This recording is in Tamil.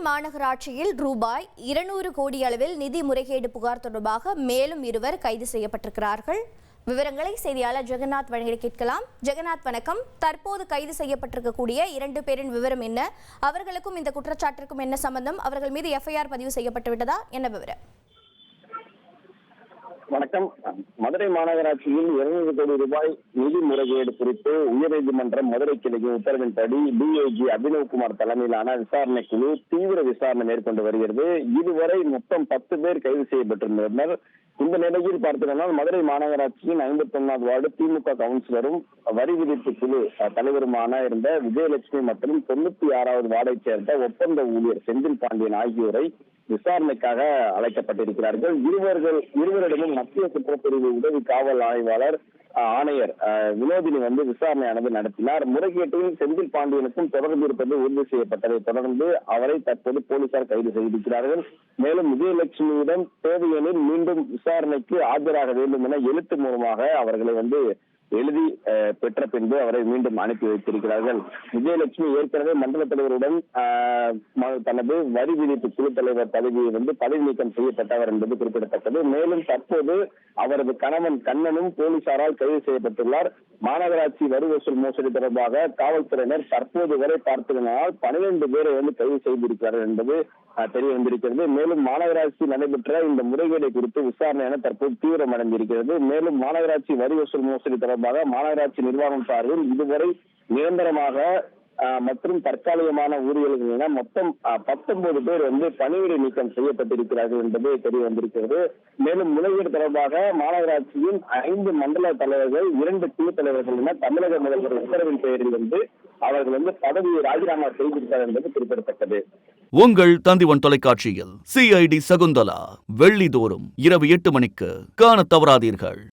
மாநகராட்சியில் ரூபாய் 200 கோடி அளவில் நிதி முறைகேடு புகார் தொடர்பாக மேலும் 2 கைது செய்யப்பட்டிருக்கிறார்கள். விவரங்களை செய்தியாளர் ஜெகநாத் வழங்கி கேட்கலாம். ஜெகநாத், வணக்கம். தற்போது கைது செய்யப்பட்டிருக்கக்கூடிய 2 பேரின் விவரம் என்ன? அவர்களுக்கும் இந்த குற்றச்சாட்டிற்கும் என்ன சம்பந்தம்? அவர்கள் மீது எஃப்ஐஆர் பதிவு செய்யப்பட்டு விட்டதா? என்ன விவரம்? வணக்கம். மதுரை மாநகராட்சியில் 200 கோடி ரூபாய் நிதி முறைகேடு குறித்து உயர்நீதிமன்றம் மதுரை கிளையின் உத்தரவின்படி டிஐஜி அபினவ்குமார் தலைமையிலான விசாரணை குழு தீவிர விசாரணை மேற்கொண்டு வருகிறது. இதுவரை மொத்தம் 10 பேர் கைது செய்யப்பட்டிருந்தனர். இந்த நிலையில் பார்த்தீங்கன்னா மதுரை மாநகராட்சியின் 51வது வார்டு திமுக கவுன்சிலரும் வரி விதிப்பு குழு தலைவருமான இருந்த விஜயலட்சுமி மற்றும் 96வது வார்டை சேர்ந்த ஒப்பந்த ஊழியர் செந்தில் பாண்டியன் ஆகியோரை விசாரணைக்காக அழைக்கப்பட்டிருக்கிறார்கள். இருவரிடமும் மத்திய குற்றப்பிரிவு உதவி காவல் ஆணையர் வினோதினி விசாரணையானது நடத்தினார். முறைகேட்டில் செந்தில் பாண்டியனுக்கும் தொடர்பு இருப்பது உறுதி செய்யப்பட்டதை தொடர்ந்து அவரை தற்போது போலீசார் கைது செய்திருக்கிறார்கள். மேலும் விஜயலட்சுமியிடம் தேவையெனில் மீண்டும் விசாரணைக்கு ஆஜராக வேண்டும் என எழுத்து மூலமாக அவர்களை எழுதி பெற்ற பின்பு அவரை மீண்டும் அனுப்பி வைத்திருக்கிறார்கள். விஜயலட்சுமி ஏற்கனவே மண்டல தலைவருடன் தனது வரி விதிப்பு குழு தலைவர் பதவியை பதவி நீக்கம் செய்யப்பட்டவர் என்பது குறிப்பிடத்தக்கது. மேலும் தற்போது அவரது கணவன் கண்ணனும் போலீசாரால் கைது செய்யப்பட்டுள்ளார். மாநகராட்சி வரி வசூல் மோசடி தொடர்பாக காவல்துறையினர் தற்போது வரை பார்த்ததனால் 12 பேரை கைது செய்திருக்கிறார்கள் என்பது தெரிய வந்திருக்கிறது. மேலும் மாநகராட்சி நடைபெற்ற இந்த முறைகேடை குறித்து விசாரணை தற்போது தீவிரமடைந்திருக்கிறது. மேலும் மாநகராட்சி வரி வசூல் மோசடி தொடர்பாக மாநகராட்சி நிர்வாகம் சார்பில் இதுவரை நிரந்தரமாக மற்றும் தற்காலிகமான ஊழியர்கள் என மொத்தம் 19 பேர் பணியிடை நீக்கம் செய்யப்பட்டிருக்கிறார்கள் என்பது தெரிய வந்திருக்கிறது. மேலும் முறைகேடு தொடர்பாக மாநகராட்சியின் 5 மண்டல தலைவர்கள் 2 குழு தலைவர்கள் என தமிழக முதல்வர் உத்தரவின் பெயரில் அவர்கள் பதவியை ராஜினாமா செய்திருக்கிறார் என்பது குறிப்பிடத்தக்கது. உங்கள் தந்திவன் தொலைக்காட்சியில் CID சகுந்தலா வெள்ளிதோறும் இரவு 8 மணிக்கு காண தவறாதீர்கள்.